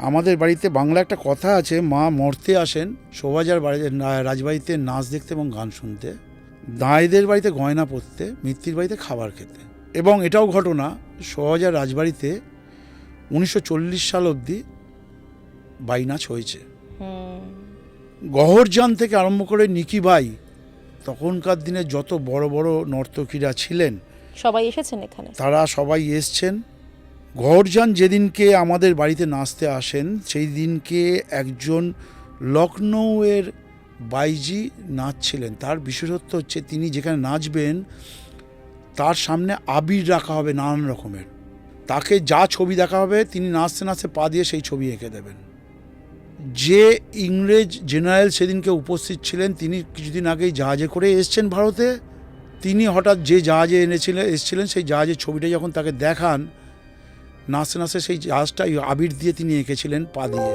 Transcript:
আমাদের বাড়িতে বাংলা একটা কথা আছে, মা মরতে আসেন শোভাজার বাড়ি রাজবাড়িতে নাচ দেখতে এবং গান শুনতে, দাঁড়িদের বাড়িতে গয়না পরতে, মিত্তির বাড়িতে খাবার খেতে। এবং এটাও ঘটনা, শোভাজার রাজবাড়িতে 1940 সাল অবধি বাই নাচ হয়েছে। গহরজান থেকে আরম্ভ করে নিকি বাই, তখনকার দিনে যত বড় বড় নর্তকীরা ছিলেন সবাই এসেছেন এখানে। তারা সবাই এসছেন। গহরজান যেদিনকে আমাদের বাড়িতে নাচতে আসেন সেই দিনকে একজন লখনৌয়ের বাইজি নাচছিলেন। তার বিশেষত্ব হচ্ছে তিনি যেখানে নাচবেন তার সামনে আবির রাখা হবে নানান রকমের, তাকে যা ছবি দেখা হবে তিনি নাচতে নাচতে পা দিয়ে সেই ছবি এঁকে দেবেন। যে ইংরেজ জেনারেল সেদিনকে উপস্থিত ছিলেন তিনি কিছুদিন আগেই জাহাজে করে এসছেন ভারতে, তিনি হঠাৎ যে জাহাজে এসেছিলেন সেই জাহাজের ছবিটা যখন তাকে দেখান, নাচতে নাচতে সেই জাহাজটা আবির দিয়ে তিনি এঁকেছিলেন পা দিয়ে।